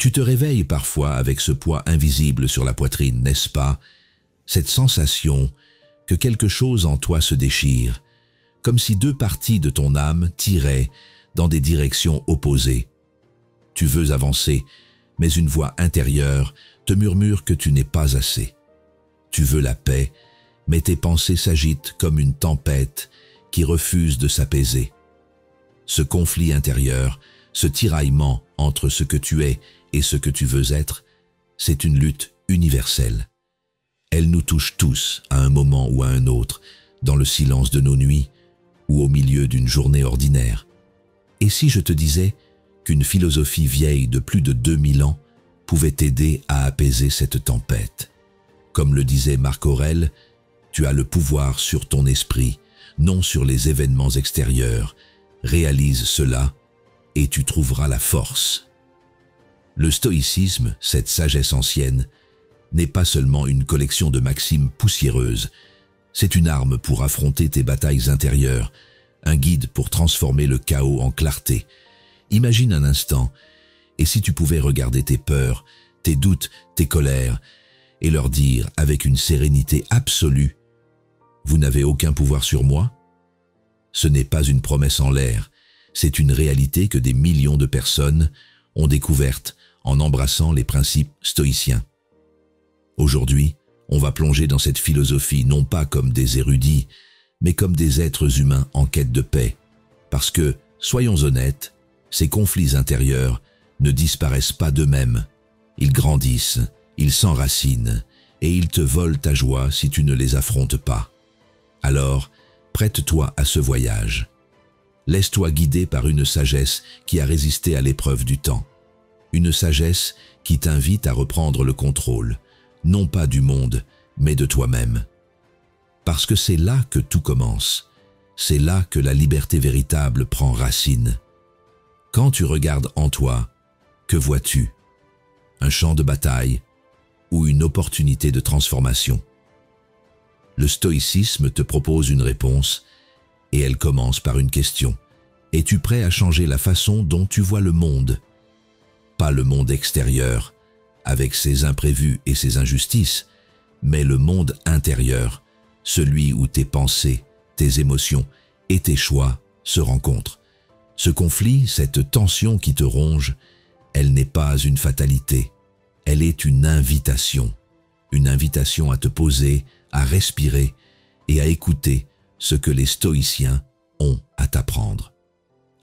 Tu te réveilles parfois avec ce poids invisible sur la poitrine, n'est-ce pas? Cette sensation que quelque chose en toi se déchire, comme si deux parties de ton âme tiraient dans des directions opposées. Tu veux avancer, mais une voix intérieure te murmure que tu n'es pas assez. Tu veux la paix, mais tes pensées s'agitent comme une tempête qui refuse de s'apaiser. Ce conflit intérieur, ce tiraillement entre ce que tu es et ce que tu veux être, c'est une lutte universelle. Elle nous touche tous à un moment ou à un autre, dans le silence de nos nuits ou au milieu d'une journée ordinaire. Et si je te disais qu'une philosophie vieille de plus de 2000 ans pouvait t'aider à apaiser cette tempête? Comme le disait Marc Aurèle, tu as le pouvoir sur ton esprit, non sur les événements extérieurs. Réalise cela et tu trouveras la force. Le stoïcisme, cette sagesse ancienne, n'est pas seulement une collection de maximes poussiéreuses, c'est une arme pour affronter tes batailles intérieures, un guide pour transformer le chaos en clarté. Imagine un instant, et si tu pouvais regarder tes peurs, tes doutes, tes colères, et leur dire avec une sérénité absolue, « Vous n'avez aucun pouvoir sur moi ?» Ce n'est pas une promesse en l'air, c'est une réalité que des millions de personnes ont découverte en embrassant les principes stoïciens. Aujourd'hui, on va plonger dans cette philosophie non pas comme des érudits, mais comme des êtres humains en quête de paix. Parce que, soyons honnêtes, ces conflits intérieurs ne disparaissent pas d'eux-mêmes. Ils grandissent, ils s'enracinent, et ils te volent ta joie si tu ne les affrontes pas. Alors, prête-toi à ce voyage. Laisse-toi guider par une sagesse qui a résisté à l'épreuve du temps. Une sagesse qui t'invite à reprendre le contrôle, non pas du monde, mais de toi-même. Parce que c'est là que tout commence. C'est là que la liberté véritable prend racine. Quand tu regardes en toi, que vois-tu? Un champ de bataille ou une opportunité de transformation? Le stoïcisme te propose une réponse et elle commence par une question. Es-tu prêt à changer la façon dont tu vois le monde? Pas le monde extérieur, avec ses imprévus et ses injustices, mais le monde intérieur, celui où tes pensées, tes émotions et tes choix se rencontrent. Ce conflit, cette tension qui te ronge, elle n'est pas une fatalité, elle est une invitation à te poser, à respirer et à écouter ce que les stoïciens ont à t'apprendre.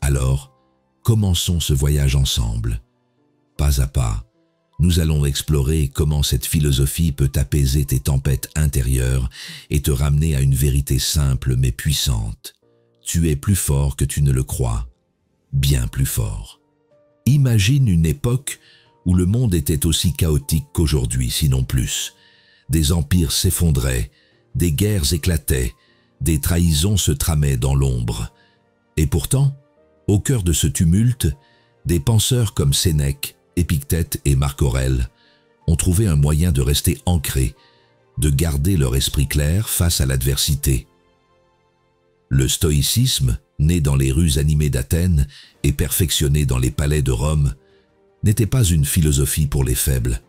Alors, commençons ce voyage ensemble. Pas à pas, nous allons explorer comment cette philosophie peut apaiser tes tempêtes intérieures et te ramener à une vérité simple mais puissante. Tu es plus fort que tu ne le crois, bien plus fort. Imagine une époque où le monde était aussi chaotique qu'aujourd'hui, sinon plus. Des empires s'effondraient, des guerres éclataient, des trahisons se tramaient dans l'ombre. Et pourtant, au cœur de ce tumulte, des penseurs comme Sénèque, Épictète et Marc Aurèle ont trouvé un moyen de rester ancrés, de garder leur esprit clair face à l'adversité. Le stoïcisme, né dans les rues animées d'Athènes et perfectionné dans les palais de Rome, n'était pas une philosophie pour les faibles.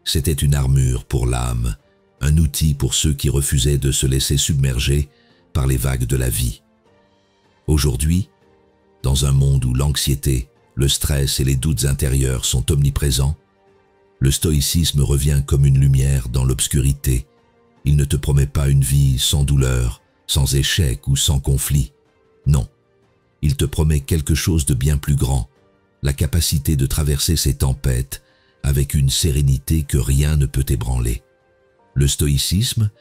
C'était une armure pour l'âme, un outil pour ceux qui refusaient de se laisser submerger par les vagues de la vie. Aujourd'hui, dans un monde où l'anxiété, le stress et les doutes intérieurs sont omniprésents, le stoïcisme revient comme une lumière dans l'obscurité. Il ne te promet pas une vie sans douleur, sans échec ou sans conflit. Non, il te promet quelque chose de bien plus grand, la capacité de traverser ces tempêtes avec une sérénité que rien ne peut ébranler. Le stoïcisme,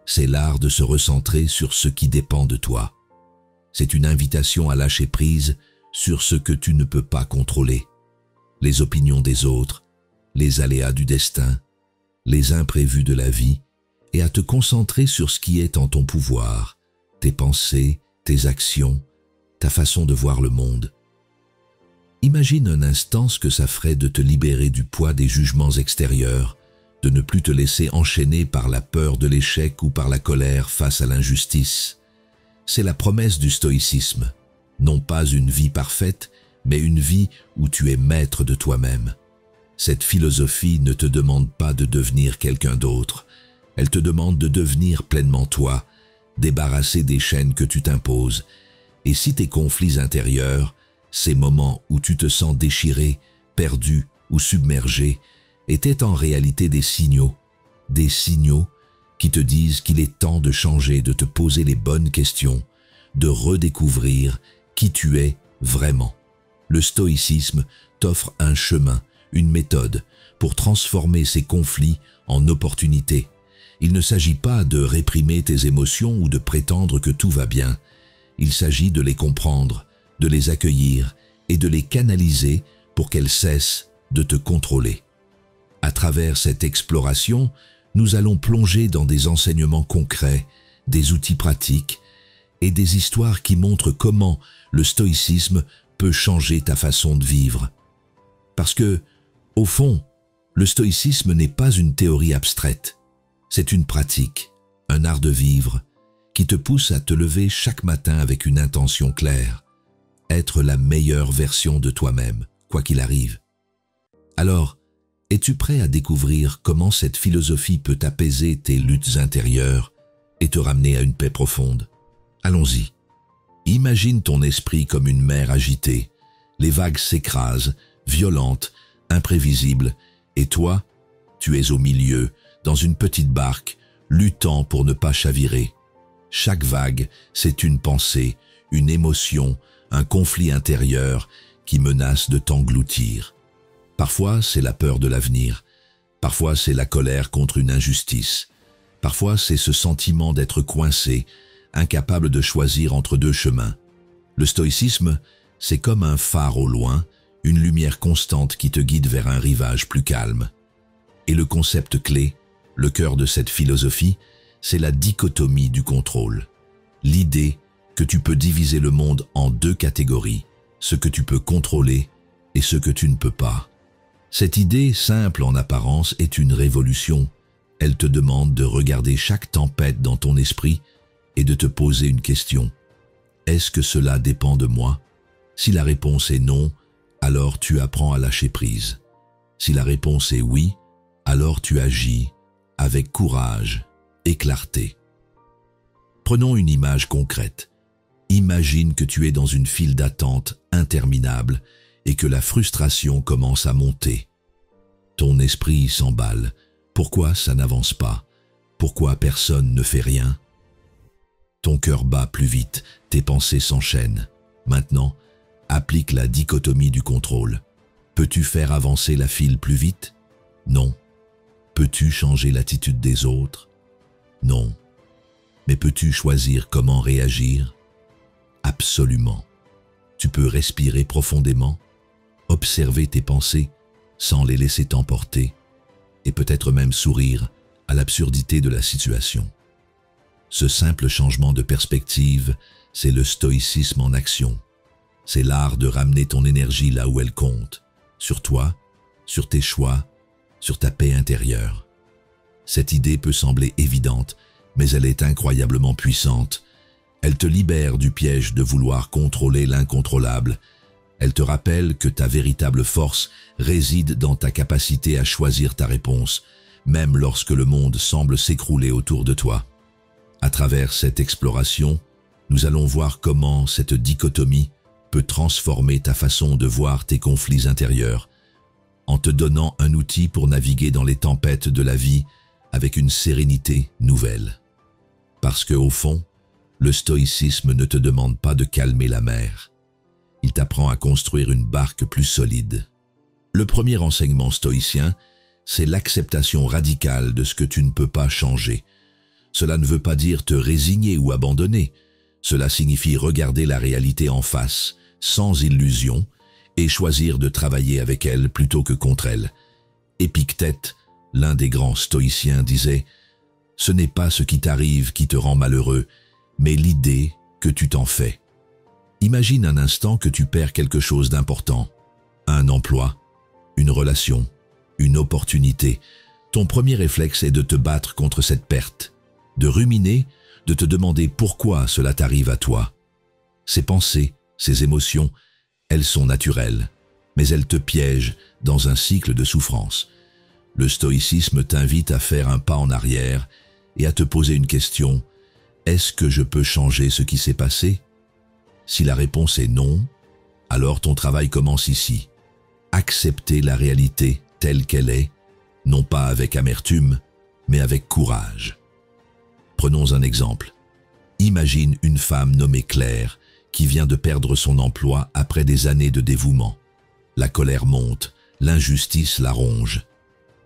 c'est l'art de se recentrer sur ce qui dépend de toi. C'est une invitation à lâcher prise sur ce que tu ne peux pas contrôler. Les opinions des autres, les aléas du destin, les imprévus de la vie, et à te concentrer sur ce qui est en ton pouvoir, tes pensées, tes actions, ta façon de voir le monde. Imagine un instant ce que ça ferait de te libérer du poids des jugements extérieurs, de ne plus te laisser enchaîner par la peur de l'échec ou par la colère face à l'injustice. C'est la promesse du stoïcisme, non pas une vie parfaite, mais une vie où tu es maître de toi-même. Cette philosophie ne te demande pas de devenir quelqu'un d'autre. Elle te demande de devenir pleinement toi, débarrassé des chaînes que tu t'imposes. Et si tes conflits intérieurs, ces moments où tu te sens déchiré, perdu ou submergé, étaient en réalité des signaux qui te disent qu'il est temps de changer, de te poser les bonnes questions, de redécouvrir qui tu es vraiment. Le stoïcisme t'offre un chemin, une méthode pour transformer ces conflits en opportunités. Il ne s'agit pas de réprimer tes émotions ou de prétendre que tout va bien. Il s'agit de les comprendre, de les accueillir et de les canaliser pour qu'elles cessent de te contrôler. À travers cette exploration, nous allons plonger dans des enseignements concrets, des outils pratiques et des histoires qui montrent comment le stoïcisme peut changer ta façon de vivre. Parce que, au fond, le stoïcisme n'est pas une théorie abstraite. C'est une pratique, un art de vivre, qui te pousse à te lever chaque matin avec une intention claire, être la meilleure version de toi-même, quoi qu'il arrive. Alors, es-tu prêt à découvrir comment cette philosophie peut apaiser tes luttes intérieures et te ramener à une paix profonde? Allons-y. Imagine ton esprit comme une mer agitée. Les vagues s'écrasent, violentes, imprévisibles, et toi, tu es au milieu, dans une petite barque, luttant pour ne pas chavirer. Chaque vague, c'est une pensée, une émotion, un conflit intérieur qui menace de t'engloutir. Parfois, c'est la peur de l'avenir. Parfois, c'est la colère contre une injustice. Parfois, c'est ce sentiment d'être coincé, incapable de choisir entre deux chemins. Le stoïcisme, c'est comme un phare au loin, une lumière constante qui te guide vers un rivage plus calme. Et le concept clé, le cœur de cette philosophie, c'est la dichotomie du contrôle. L'idée que tu peux diviser le monde en deux catégories, ce que tu peux contrôler et ce que tu ne peux pas. Cette idée, simple en apparence, est une révolution. Elle te demande de regarder chaque tempête dans ton esprit et de te poser une question. Est-ce que cela dépend de moi? Si la réponse est non, alors tu apprends à lâcher prise. Si la réponse est oui, alors tu agis avec courage et clarté. Prenons une image concrète. Imagine que tu es dans une file d'attente interminable et que la frustration commence à monter. Ton esprit s'emballe. Pourquoi ça n'avance pas? Pourquoi personne ne fait rien? Ton cœur bat plus vite, tes pensées s'enchaînent. Maintenant, applique la dichotomie du contrôle. Peux-tu faire avancer la file plus vite? Non. Peux-tu changer l'attitude des autres? Non. Mais peux-tu choisir comment réagir? Absolument. Tu peux respirer profondément, observer tes pensées sans les laisser t'emporter, et peut-être même sourire à l'absurdité de la situation. Ce simple changement de perspective, c'est le stoïcisme en action. C'est l'art de ramener ton énergie là où elle compte, sur toi, sur tes choix, sur ta paix intérieure. Cette idée peut sembler évidente, mais elle est incroyablement puissante. Elle te libère du piège de vouloir contrôler l'incontrôlable. Elle te rappelle que ta véritable force réside dans ta capacité à choisir ta réponse, même lorsque le monde semble s'écrouler autour de toi. À travers cette exploration, nous allons voir comment cette dichotomie peut transformer ta façon de voir tes conflits intérieurs, en te donnant un outil pour naviguer dans les tempêtes de la vie avec une sérénité nouvelle. Parce que, au fond, le stoïcisme ne te demande pas de calmer la mer. Il t'apprend à construire une barque plus solide. Le premier enseignement stoïcien, c'est l'acceptation radicale de ce que tu ne peux pas changer. Cela ne veut pas dire te résigner ou abandonner. Cela signifie regarder la réalité en face, sans illusion, et choisir de travailler avec elle plutôt que contre elle. Épictète, l'un des grands stoïciens, disait « Ce n'est pas ce qui t'arrive qui te rend malheureux, mais l'idée que tu t'en fais. » Imagine un instant que tu perds quelque chose d'important, un emploi, une relation, une opportunité. Ton premier réflexe est de te battre contre cette perte, de ruminer, de te demander pourquoi cela t'arrive à toi. Ces pensées, ces émotions, elles sont naturelles. mais elles te piègent dans un cycle de souffrance. Le stoïcisme t'invite à faire un pas en arrière et à te poser une question: est-ce que je peux changer ce qui s'est passé? Si la réponse est non, alors ton travail commence ici. Accepter la réalité telle qu'elle est, non pas avec amertume, mais avec courage. Prenons un exemple. Imagine une femme nommée Claire qui vient de perdre son emploi après des années de dévouement. La colère monte, l'injustice la ronge.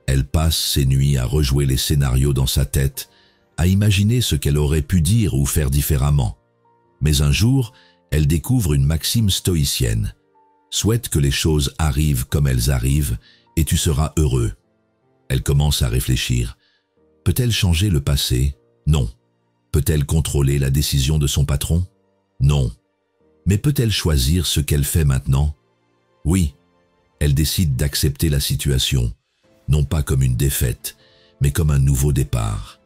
Elle passe ses nuits à rejouer les scénarios dans sa tête, à imaginer ce qu'elle aurait pu dire ou faire différemment. Mais un jour, elle découvre une maxime stoïcienne. Souhaite que les choses arrivent comme elles arrivent et tu seras heureux. Elle commence à réfléchir. Peut-elle changer le passé? Non. Peut-elle contrôler la décision de son patron? Non. Mais peut-elle choisir ce qu'elle fait maintenant? Oui. Elle décide d'accepter la situation, non pas comme une défaite, mais comme un nouveau départ.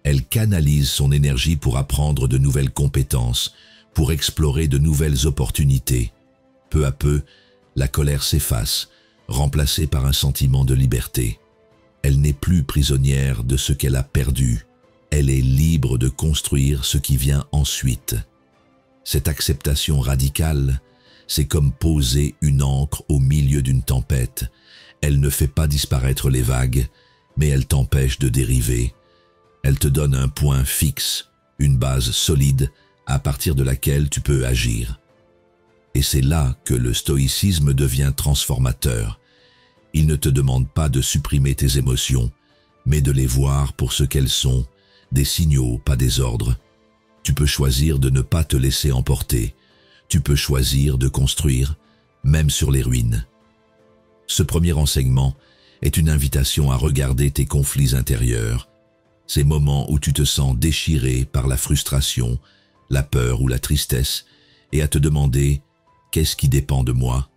Elle canalise son énergie pour apprendre de nouvelles compétences, pour explorer de nouvelles opportunités. Peu à peu, la colère s'efface, remplacée par un sentiment de liberté. Elle n'est plus prisonnière de ce qu'elle a perdu. Elle est libre de construire ce qui vient ensuite. Cette acceptation radicale, c'est comme poser une ancre au milieu d'une tempête. Elle ne fait pas disparaître les vagues, mais elle t'empêche de dériver. Elle te donne un point fixe, une base solide à partir de laquelle tu peux agir. Et c'est là que le stoïcisme devient transformateur. Il ne te demande pas de supprimer tes émotions, mais de les voir pour ce qu'elles sont, des signaux, pas des ordres. Tu peux choisir de ne pas te laisser emporter. Tu peux choisir de construire, même sur les ruines. Ce premier enseignement est une invitation à regarder tes conflits intérieurs, ces moments où tu te sens déchiré par la frustration, la peur ou la tristesse, et à te demander « qu'est-ce qui dépend de moi ?»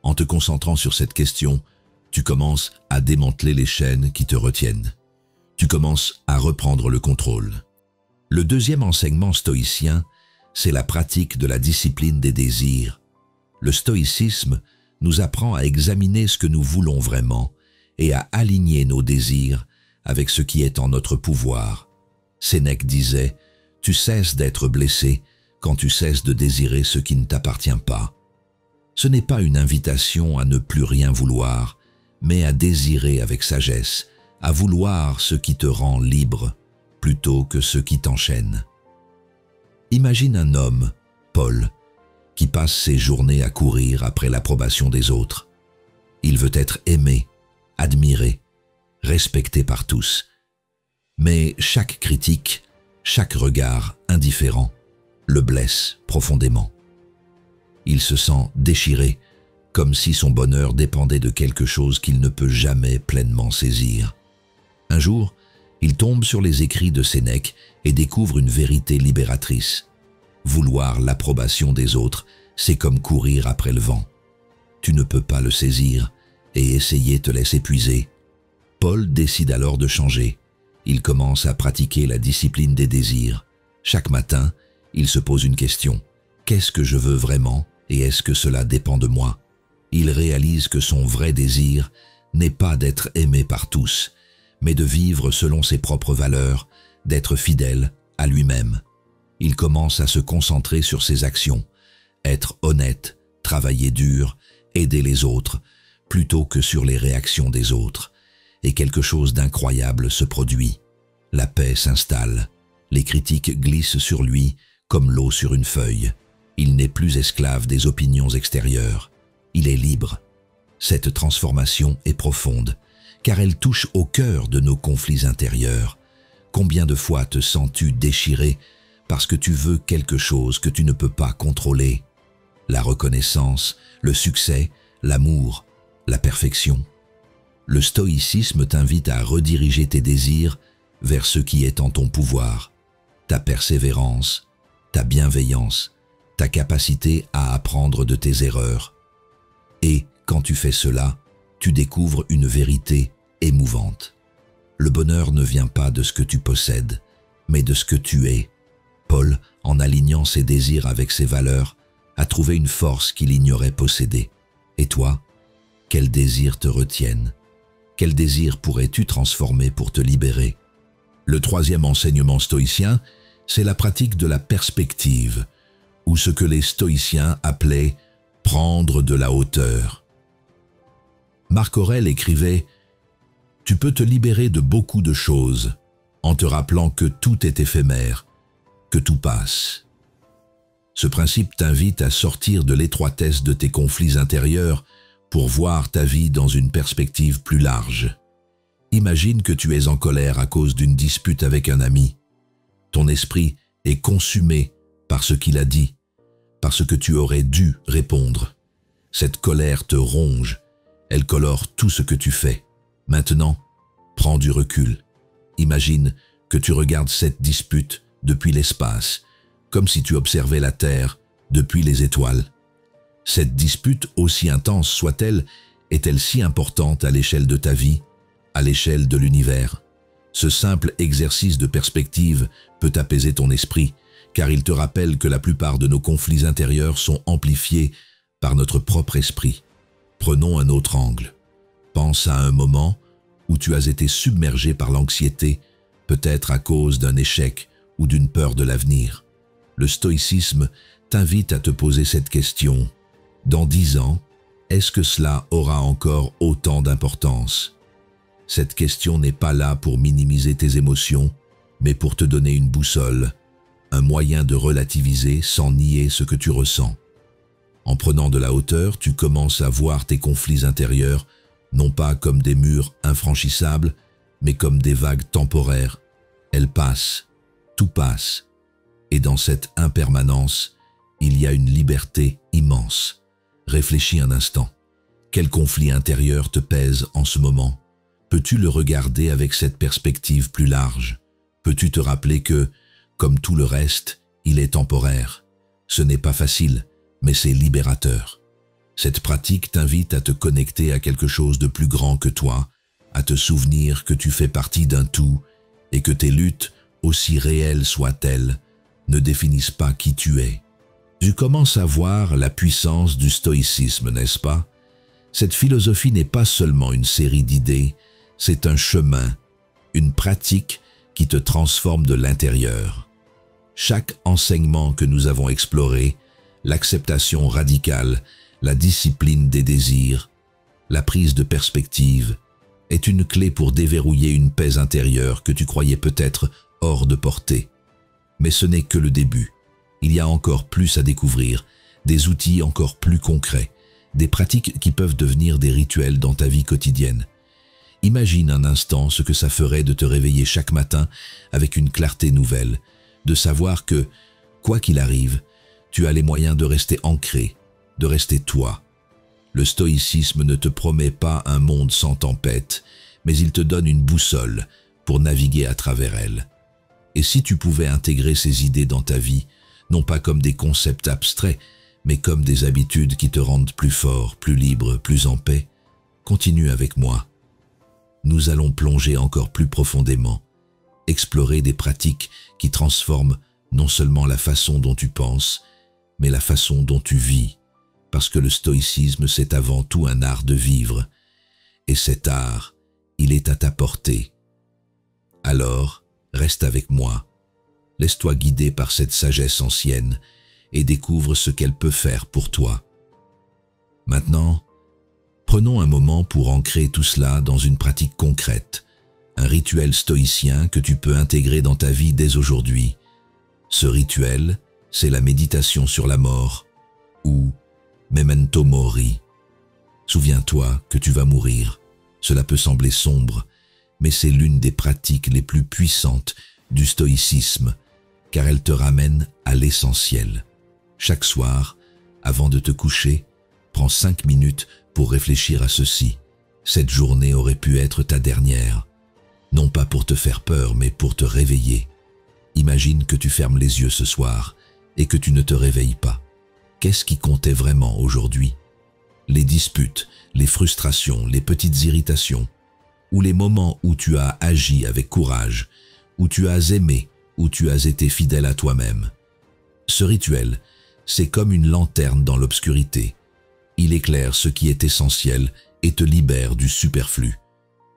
En te concentrant sur cette question, tu commences à démanteler les chaînes qui te retiennent. Tu commences à reprendre le contrôle. Le deuxième enseignement stoïcien, c'est la pratique de la discipline des désirs. Le stoïcisme nous apprend à examiner ce que nous voulons vraiment et à aligner nos désirs avec ce qui est en notre pouvoir. Sénèque disait « Tu cesses d'être blessé quand tu cesses de désirer ce qui ne t'appartient pas ». Ce n'est pas une invitation à ne plus rien vouloir, mais à désirer avec sagesse, à vouloir ce qui te rend libre, plutôt que ce qui t'enchaîne. Imagine un homme, Paul, qui passe ses journées à courir après l'approbation des autres. Il veut être aimé, admiré, respecté par tous. Mais chaque critique, chaque regard indifférent, le blesse profondément. Il se sent déchiré, comme si son bonheur dépendait de quelque chose qu'il ne peut jamais pleinement saisir. Un jour, il tombe sur les écrits de Sénèque et découvre une vérité libératrice. Vouloir l'approbation des autres, c'est comme courir après le vent. Tu ne peux pas le saisir et essayer te laisse épuiser. Paul décide alors de changer. Il commence à pratiquer la discipline des désirs. Chaque matin, il se pose une question. Qu'est-ce que je veux vraiment et est-ce que cela dépend de moi? Il réalise que son vrai désir n'est pas d'être aimé par tous, mais de vivre selon ses propres valeurs, d'être fidèle à lui-même. Il commence à se concentrer sur ses actions, être honnête, travailler dur, aider les autres, plutôt que sur les réactions des autres. Et quelque chose d'incroyable se produit. La paix s'installe. Les critiques glissent sur lui comme l'eau sur une feuille. Il n'est plus esclave des opinions extérieures. Il est libre. Cette transformation est profonde, car elle touche au cœur de nos conflits intérieurs. Combien de fois te sens-tu déchiré parce que tu veux quelque chose que tu ne peux pas contrôler? La reconnaissance, le succès, l'amour, la perfection. Le stoïcisme t'invite à rediriger tes désirs vers ce qui est en ton pouvoir, ta persévérance, ta bienveillance, ta capacité à apprendre de tes erreurs. Et quand tu fais cela, tu découvres une vérité émouvante. Le bonheur ne vient pas de ce que tu possèdes, mais de ce que tu es. Paul, en alignant ses désirs avec ses valeurs, a trouvé une force qu'il ignorait posséder. Et toi, quels désirs te retiennent? Quels désirs pourrais-tu transformer pour te libérer? Le troisième enseignement stoïcien, c'est la pratique de la perspective, ou ce que les stoïciens appelaient « prendre de la hauteur ». Marc Aurèle écrivait « Tu peux te libérer de beaucoup de choses en te rappelant que tout est éphémère, que tout passe. » Ce principe t'invite à sortir de l'étroitesse de tes conflits intérieurs pour voir ta vie dans une perspective plus large. Imagine que tu es en colère à cause d'une dispute avec un ami. Ton esprit est consumé par ce qu'il a dit, par ce que tu aurais dû répondre. Cette colère te ronge, elle colore tout ce que tu fais. Maintenant, prends du recul. Imagine que tu regardes cette dispute depuis l'espace, comme si tu observais la Terre depuis les étoiles. Cette dispute, aussi intense soit-elle, est-elle si importante à l'échelle de ta vie, à l'échelle de l'univers? Ce simple exercice de perspective peut apaiser ton esprit, car il te rappelle que la plupart de nos conflits intérieurs sont amplifiés par notre propre esprit. Prenons un autre angle. Pense à un moment où tu as été submergé par l'anxiété, peut-être à cause d'un échec ou d'une peur de l'avenir. Le stoïcisme t'invite à te poser cette question. Dans 10 ans, est-ce que cela aura encore autant d'importance? Cette question n'est pas là pour minimiser tes émotions, mais pour te donner une boussole, un moyen de relativiser sans nier ce que tu ressens. En prenant de la hauteur, tu commences à voir tes conflits intérieurs, non pas comme des murs infranchissables, mais comme des vagues temporaires. Elles passent, tout passe, et dans cette impermanence, il y a une liberté immense. Réfléchis un instant. Quel conflit intérieur te pèse en ce moment? Peux-tu le regarder avec cette perspective plus large? Peux-tu te rappeler que, comme tout le reste, il est temporaire? Ce n'est pas facile, mais c'est libérateur. Cette pratique t'invite à te connecter à quelque chose de plus grand que toi, à te souvenir que tu fais partie d'un tout et que tes luttes, aussi réelles soient-elles, ne définissent pas qui tu es. Tu commences à voir la puissance du stoïcisme, n'est-ce pas? Cette philosophie n'est pas seulement une série d'idées, c'est un chemin, une pratique qui te transforme de l'intérieur. Chaque enseignement que nous avons exploré, l'acceptation radicale, la discipline des désirs, la prise de perspective, est une clé pour déverrouiller une paix intérieure que tu croyais peut-être hors de portée. Mais ce n'est que le début. Il y a encore plus à découvrir, des outils encore plus concrets, des pratiques qui peuvent devenir des rituels dans ta vie quotidienne. Imagine un instant ce que ça ferait de te réveiller chaque matin avec une clarté nouvelle, de savoir que, quoi qu'il arrive, tu as les moyens de rester ancré, de rester toi. Le stoïcisme ne te promet pas un monde sans tempête, mais il te donne une boussole pour naviguer à travers elle. Et si tu pouvais intégrer ces idées dans ta vie, non pas comme des concepts abstraits, mais comme des habitudes qui te rendent plus fort, plus libre, plus en paix, continue avec moi. Nous allons plonger encore plus profondément, explorer des pratiques qui transforment non seulement la façon dont tu penses, mais la façon dont tu vis, parce que le stoïcisme, c'est avant tout un art de vivre, et cet art, il est à ta portée. Alors, reste avec moi, laisse-toi guider par cette sagesse ancienne et découvre ce qu'elle peut faire pour toi. Maintenant, prenons un moment pour ancrer tout cela dans une pratique concrète, un rituel stoïcien que tu peux intégrer dans ta vie dès aujourd'hui. Ce rituel, c'est la méditation sur la mort, ou Memento Mori. Souviens-toi que tu vas mourir. Cela peut sembler sombre, mais c'est l'une des pratiques les plus puissantes du stoïcisme, car elle te ramène à l'essentiel. Chaque soir, avant de te coucher, prends 5 minutes pour réfléchir à ceci. Cette journée aurait pu être ta dernière, non pas pour te faire peur, mais pour te réveiller. Imagine que tu fermes les yeux ce soir et que tu ne te réveilles pas. Qu'est-ce qui comptait vraiment aujourd'hui? Les disputes, les frustrations, les petites irritations, ou les moments où tu as agi avec courage, où tu as aimé, où tu as été fidèle à toi-même. Ce rituel, c'est comme une lanterne dans l'obscurité. Il éclaire ce qui est essentiel et te libère du superflu.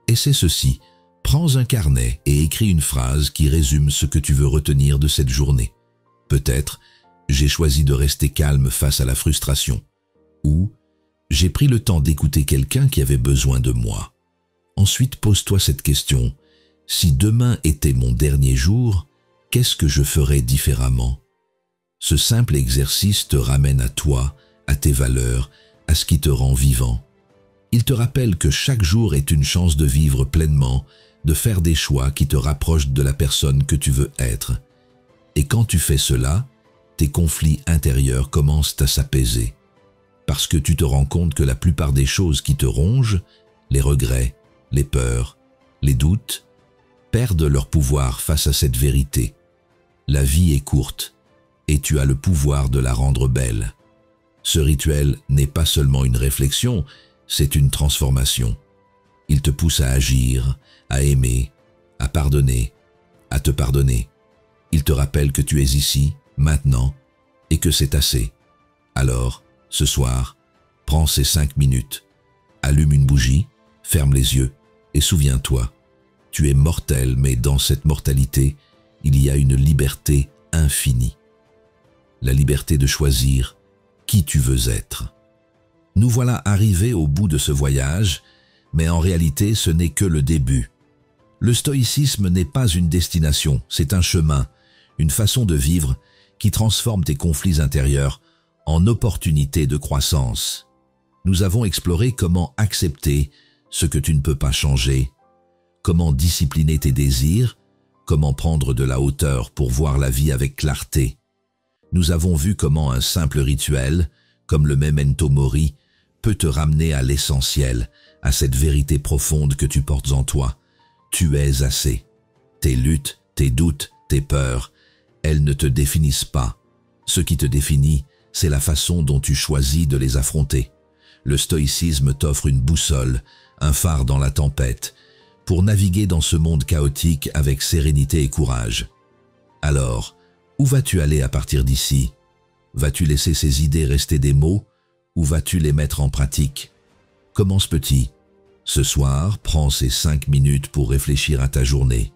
Et c'est ceci, prends un carnet et écris une phrase qui résume ce que tu veux retenir de cette journée. Peut-être, j'ai choisi de rester calme face à la frustration. Ou, j'ai pris le temps d'écouter quelqu'un qui avait besoin de moi. Ensuite, pose-toi cette question. Si demain était mon dernier jour, qu'est-ce que je ferais différemment? Ce simple exercice te ramène à toi, à tes valeurs, à ce qui te rend vivant. Il te rappelle que chaque jour est une chance de vivre pleinement, de faire des choix qui te rapprochent de la personne que tu veux être. Et quand tu fais cela, tes conflits intérieurs commencent à s'apaiser. Parce que tu te rends compte que la plupart des choses qui te rongent, les regrets, les peurs, les doutes, perdent leur pouvoir face à cette vérité. La vie est courte, et tu as le pouvoir de la rendre belle. Ce rituel n'est pas seulement une réflexion, c'est une transformation. Il te pousse à agir, à aimer, à pardonner, à te pardonner. Il te rappelle que tu es ici, maintenant, et que c'est assez. Alors, ce soir, prends ces 5 minutes, allume une bougie, ferme les yeux, et souviens-toi, tu es mortel, mais dans cette mortalité, il y a une liberté infinie. La liberté de choisir qui tu veux être. Nous voilà arrivés au bout de ce voyage, mais en réalité ce n'est que le début. Le stoïcisme n'est pas une destination, c'est un chemin, une façon de vivre qui transforme tes conflits intérieurs en opportunités de croissance. Nous avons exploré comment accepter ce que tu ne peux pas changer, comment discipliner tes désirs, comment prendre de la hauteur pour voir la vie avec clarté. Nous avons vu comment un simple rituel, comme le memento mori, peut te ramener à l'essentiel, à cette vérité profonde que tu portes en toi. Tu es assez. Tes luttes, tes doutes, tes peurs, elles ne te définissent pas. Ce qui te définit, c'est la façon dont tu choisis de les affronter. Le stoïcisme t'offre une boussole, un phare dans la tempête, pour naviguer dans ce monde chaotique avec sérénité et courage. Alors, où vas-tu aller à partir d'ici? Vas-tu laisser ces idées rester des mots ou vas-tu les mettre en pratique? Commence petit. Ce soir, prends ces 5 minutes pour réfléchir à ta journée.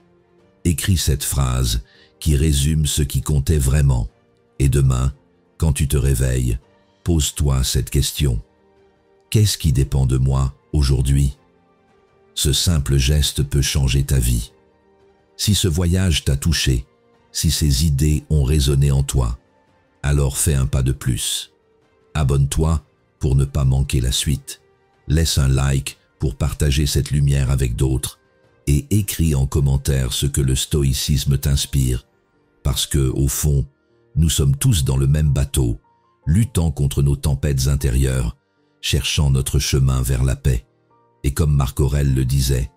Écris cette phrase qui résume ce qui comptait vraiment. Et demain, quand tu te réveilles, pose-toi cette question. Qu'est-ce qui dépend de moi aujourd'hui? Ce simple geste peut changer ta vie. Si ce voyage t'a touché, si ces idées ont résonné en toi, alors fais un pas de plus. Abonne-toi pour ne pas manquer la suite. Laisse un like pour partager cette lumière avec d'autres et écris en commentaire ce que le stoïcisme t'inspire. Parce que, au fond, nous sommes tous dans le même bateau, luttant contre nos tempêtes intérieures, cherchant notre chemin vers la paix. Et comme Marc Aurèle le disait,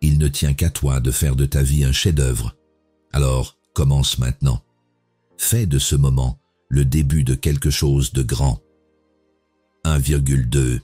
il ne tient qu'à toi de faire de ta vie un chef-d'œuvre. Alors, commence maintenant. Fais de ce moment le début de quelque chose de grand. 1,2